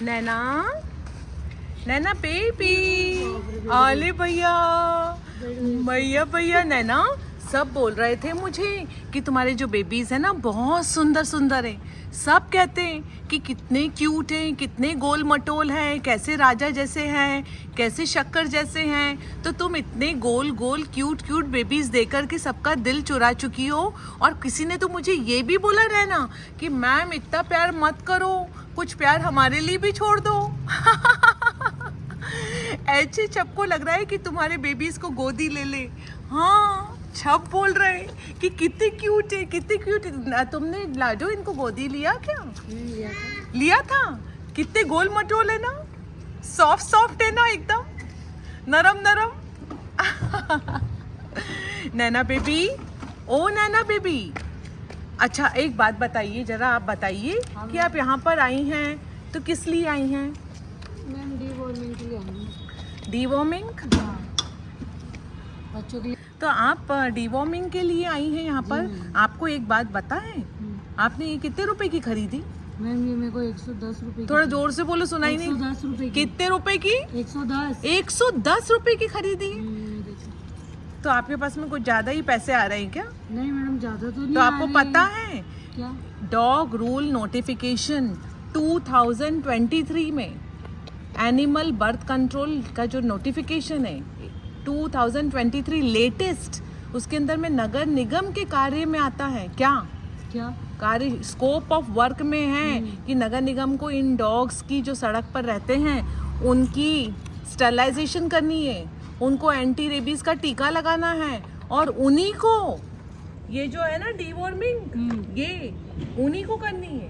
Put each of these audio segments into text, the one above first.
नैना, नैना baby, आले भैया, भैया भैया। नैना सब बोल रहे थे मुझे कि तुम्हारे जो बेबीज हैं ना बहुत सुंदर सुंदर हैं। सब कहते हैं कि कितने क्यूट हैं, कितने गोल मटोल हैं, कैसे राजा जैसे हैं, कैसे शक्कर जैसे हैं। तो तुम इतने गोल गोल क्यूट क्यूट बेबीज देकर के सबका दिल चुरा चुकी हो। और किसी ने तो मुझे ये भी बोला रहना कि मैम इतना प्यार मत करो, कुछ प्यार हमारे लिए भी छोड़ दो। ऐसे सबको लग रहा है कि तुम्हारे बेबीज को गोदी ले ले। हाँ, छप बोल रहे हैं कि कितने क्यूट है, कितने क्यूट है। तुमने लाडो इनको गोदी लिया क्या? लिया था। कितने गोल मटोल है ना, सॉफ्ट सॉफ्ट है ना, एकदम नरम नरम। नैना बेबी, ओ नैना बेबी। अच्छा एक बात बताइए जरा, आप बताइए कि आप यहाँ पर आई हैं तो किस लिए आई हैं? मैम डीवॉर्मिंग के लिए आई हूँ। डीवॉर्मिंग? बच्चों के लिए। तो आप डीवॉर्मिंग के लिए आई हैं यहाँ पर। आपको एक बात पता है, आपने ये कितने रुपए की खरीदी? मैम ये मेरे को 110 रुपए। थोड़ा जोर से बोलो, सुनाई नहीं। 110 रुपए की। कितने रुपए की? 110। 110 रुपए की खरीदी। तो आपके पास में कुछ ज्यादा ही पैसे आ रहे हैं क्या? नहीं मैडम ज्यादा तो नहीं। तो आपको पता है क्या? डॉग रूल नोटिफिकेशन 2023 में एनिमल बर्थ कंट्रोल का जो नोटिफिकेशन है 2023 लेटेस्ट, उसके अंदर में नगर निगम के कार्य में आता है। क्या क्या कार्य स्कोप ऑफ वर्क में है कि नगर निगम को इन डॉग्स की जो सड़क पर रहते हैं उनकी स्टरलाइजेशन करनी है, उनको एंटी रेबीज का टीका लगाना है, और उन्हीं को ये जो है ना डीवॉर्मिंग, ये उन्हीं को करनी है।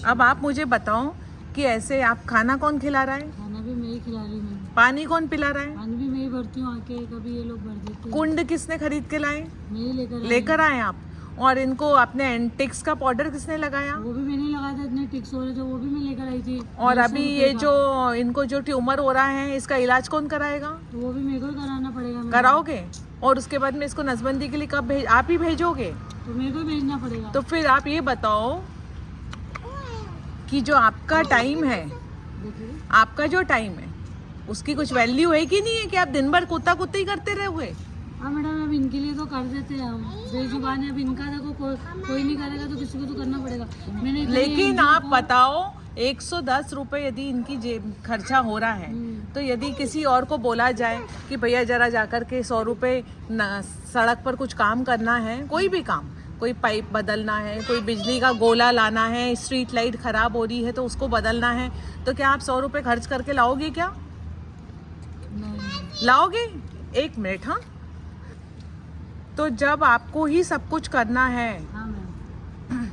अब आप मुझे बताओ कि ऐसे आप खाना कौन खिला रहा है? खाना भी मैं ही खिला रही हूँ। पानी कौन पिला रहा है? पानी भी मैं ही भरती हूँ आके, कभी ये लोग भर देते हैं। कुंड किसने खरीद के लाए? मैं ही लेकर आए आप। और इनको अपने एंटिक्स का पाउडर किसने लगाया? वो भी मैंने लगाया था। इतने टिक्स हो रहे थे वो भी मैं लेकर आई थी। और अभी ये जो इनको जो ट्यूमर हो रहा है इसका इलाज कौन कराएगा? तो वो भी मेरे को ही कराना पड़ेगा। कराओगे? और उसके बाद में इसको नसबंदी के लिए कब आप ही भेजोगे? तो मेरे को ही भेजना पड़ेगा। तो फिर आप ये बताओ कि जो आपका टाइम है, आपका जो टाइम है उसकी कुछ वैल्यू है कि नहीं है कि आप दिन भर कुत्ता कुत्ता ही करते रहोगे? हाँ मैडम, अब इनके लिए तो कर देते हैं हम। बेजुबान है, अब इनका देखो कोई नहीं करेगा तो किसी को तो करना पड़ेगा। मैंने लेकिन आप बताओ 110 रुपए यदि इनकी जेब खर्चा हो रहा है तो यदि किसी और को बोला जाए कि भैया जरा जाकर के 100 रुपए सड़क पर कुछ काम करना है, कोई भी काम, कोई पाइप बदलना है, कोई बिजली का गोला लाना है, स्ट्रीट लाइट खराब हो रही है तो उसको बदलना है, तो क्या आप 100 रुपए खर्च करके लाओगे? क्या नहीं लाओगे? एक मिनट। हाँ, तो जब आपको ही सब कुछ करना है, हाँ मैम,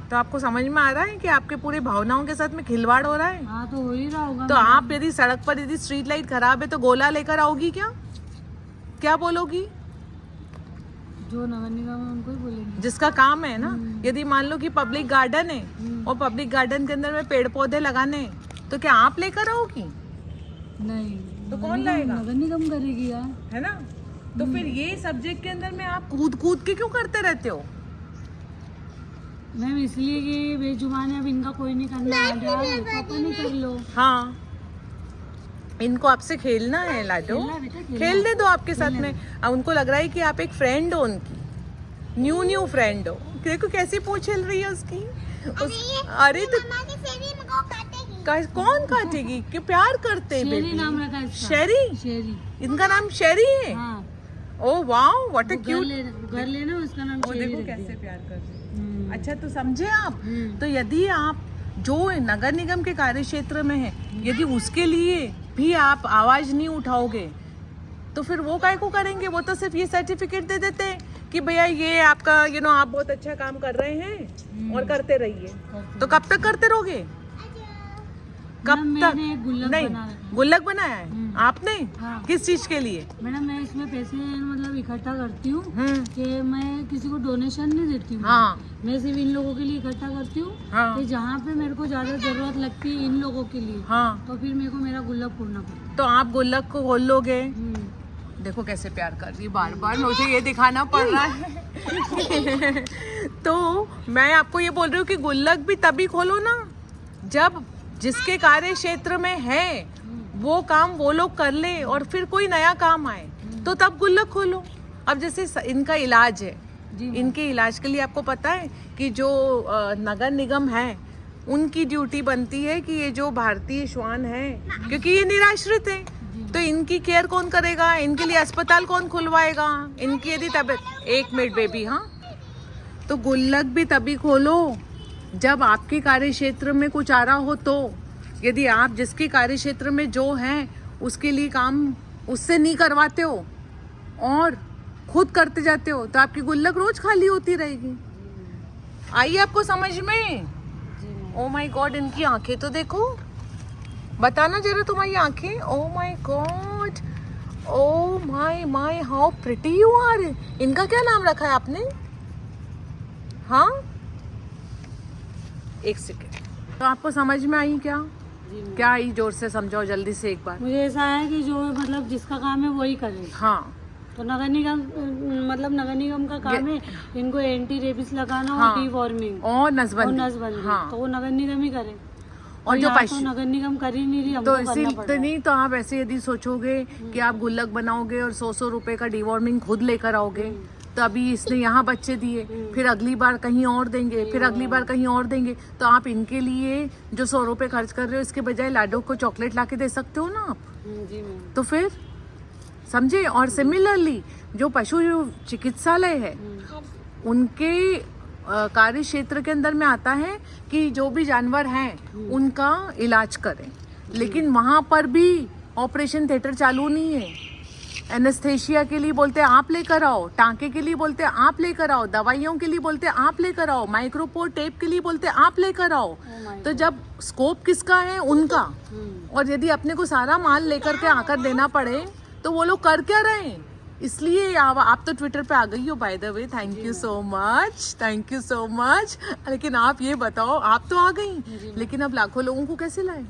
तो आपको समझ में आ रहा है कि आपके पूरे भावनाओं के साथ में खिलवाड़ हो रहा है। हाँ तो हो ही रहा होगा। तो आप यदि सड़क पर यदि स्ट्रीट लाइट खराब है तो गोला लेकर आओगी क्या? क्या बोलोगी? जो नगर निगम है उनको ही बोलेंगे, जिसका काम है ना। यदि मान लो कि पब्लिक गार्डन है और पब्लिक गार्डन के अंदर में पेड़ पौधे लगाने हैं, तो क्या आप लेकर आओगी? नहीं तो कौन लाएगा? नगर निगम करेगी यार, है ना। तो फिर ये सब्जेक्ट के अंदर में आप कूद कूद के क्यों करते रहते हो? मैम इसलिए कि बेजुबान है, अब इनका कोई नहीं करना आ जाए तो अपन ही कर लो। हाँ, इनको आपसे खेलना है लाडो, खेलना बेटा, खेलना। खेलने दो आपके साथ में। अब उनको लग रहा है कि आप एक फ्रेंड हो उनकी, न्यू फ्रेंड हो। देखो कैसी पूंछ हिल रही है उसकी। अरे तो कौन काटेगी? कि प्यार करते हैं शेरी बेबी। नाम रखा है इसका। शेरी? शेरी। इनका नाम शेरी है? हाँ। Oh wow, what a cute. घर लेना उसका नाम वो शेरी देखो रख कैसे दिया। प्यार कर रहे हैं। अच्छा तो समझे आप। हम्म। तो यदि आप जो नगर निगम के कार्य क्षेत्र में है, यदि उसके लिए भी आप आवाज नहीं उठाओगे तो फिर वो काय को करेंगे? वो तो सिर्फ ये सर्टिफिकेट दे देते हैं कि भैया ये आपका आप बहुत अच्छा काम कर रहे हैं और करते रहिए। तो कब तक करते रहोगे? कब मैडम, तक? मैंने गुल्लक नहीं, बना रखा है। गुल्लक बनाया है आपने? हाँ। किस चीज के लिए? मैडम मैं इसमें पैसे मतलब इकट्ठा करती हूँ हम्म। कि मैं किसी को डोनेशन नहीं देती हूँ। हाँ। मैं सिर्फ इन लोगों के लिए इकट्ठा करती हूँ हाँ। कि जहाँ पे मेरे को ज्यादा जरूरत लगती है इन लोगों के लिए, हाँ, तो फिर मेरे को मेरा गुल्लक खोलना पड़ता तो आप गुल्लक को खोल लोगे। है। देखो कैसे प्यार कर रही है, बार बार मुझे ये दिखाना पड़ रहा है। तो मैं आपको ये बोल रही हूँ कि गुल्लक भी तभी खोलो ना जब जिसके कार्य क्षेत्र में है वो काम वो लोग कर ले और फिर कोई नया काम आए तो तब गुल्लक खोलो। अब जैसे इनका इलाज है, इनके इलाज के लिए आपको पता है कि जो नगर निगम है उनकी ड्यूटी बनती है कि ये जो भारतीय श्वान है, क्योंकि ये निराश्रित है, तो इनकी केयर कौन करेगा, इनके लिए अस्पताल कौन खुलवाएगा, इनकी यदि तबीयत। 1 मिनट बेबी, हाँ। तो गुल्लक भी तभी खोलो जब आपके कार्य क्षेत्र में कुछ आ रहा हो। तो यदि आप जिसके कार्य क्षेत्र में जो है उसके लिए काम उससे नहीं करवाते हो और खुद करते जाते हो तो आपकी गुल्लक रोज खाली होती रहेगी। आइए आपको समझ में। ओ माय गॉड, इनकी आंखें तो देखो, बताना जरा तुम्हारी आंखें। Oh my god, oh my how pretty you are. इनका क्या नाम रखा है आपने? हाँ, एक सेकेंड। तो आपको समझ में आई क्या? क्या आई, जोर से समझाओ जल्दी से एक बार। मुझे ऐसा है कि जो मतलब जिसका काम है वही करे। हाँ, तो नगर निगम मतलब नगर निगम का काम है इनको एंटी रेबिस लगाना हाँ, और डीवॉर्मिंग और नसबंदी। हाँ, तो वो नगर निगम ही करे। और जो तो नगर निगम कर ही नहीं रही, हमको तो करना इसी पड़ तो रहा है। नहीं तो आप ऐसे यदि सोचोगे कि आप गुल्लक बनाओगे और 100 रुपए का डीवॉर्मिंग खुद लेकर आओगे, तो अभी इसने यहाँ बच्चे दिए, फिर अगली बार कहीं और देंगे, फिर अगली बार कहीं और देंगे, तो आप इनके लिए जो 100 रुपए खर्च कर रहे हो इसके बजाय लाडो को चॉकलेट ला के दे सकते हो ना आप। जी मैम। तो फिर समझे। और सिमिलरली जो पशु चिकित्सालय है उनके कार्य क्षेत्र के अंदर में आता है कि जो भी जानवर हैं उनका इलाज करें, लेकिन वहां पर भी ऑपरेशन थिएटर चालू नहीं है। एनेस्थेशिया के लिए बोलते हैं आप लेकर आओ, टांके के लिए बोलते हैं आप लेकर आओ, दवाइयों के लिए बोलते हैं आप लेकर आओ, माइक्रोपोर टेप के लिए बोलते हैं आप लेकर आओ। तो जब स्कोप किसका है? उनका। और यदि अपने को सारा माल लेकर के आकर देना पड़े तो वो लोग कर क्या रहे हैं? इसलिए आप तो ट्विटर पे आ गई हो, by the way. Thank you so much, thank you so much. लेकिन आप ये बताओ, आप तो आ गई, लेकिन अब लाखों लोगों को कैसे लाए?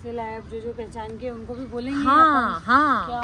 लाए जो पहचान के उनको भी बोलेंगे। हाँ हाँ क्या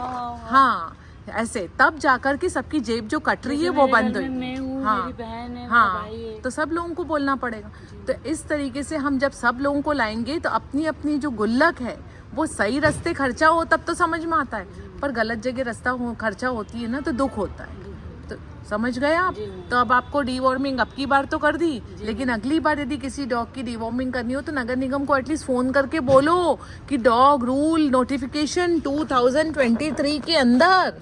हाँ, ऐसे तब जाकर के सबकी जेब जो कट रही है वो बंद हुई। मैं हूँ, हाँ, मेरी बहन है, हाँ, मेरा भाई है। तो सब लोगों को बोलना पड़ेगा। तो इस तरीके से हम जब सब लोगों को लाएंगे तो अपनी अपनी जो गुल्लक है वो सही रास्ते खर्चा हो तब तो समझ में आता है, पर गलत जगह रास्ता खर्चा होती है ना तो दुख होता है। तो समझ गए आप। तो अब आपको डीवॉर्मिंग अब की बार तो कर दी, लेकिन अगली बार यदि किसी डॉग की डीवॉर्मिंग करनी हो तो नगर निगम को एटलीस्ट फोन करके बोलो कि डॉग रूल नोटिफिकेशन 2023 के अंदर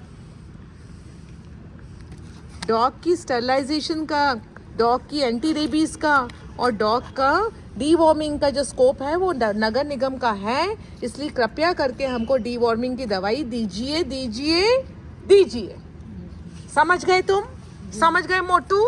डॉग की स्टरलाइजेशन का, डॉग की एंटी रेबीज का और डॉग का डीवॉर्मिंग का जो स्कोप है वो नगर निगम का है। इसलिए कृपया करके हमको डीवॉर्मिंग की दवाई दीजिए दीजिए दीजिए। समझ गए तुम? समझ गए मोटू?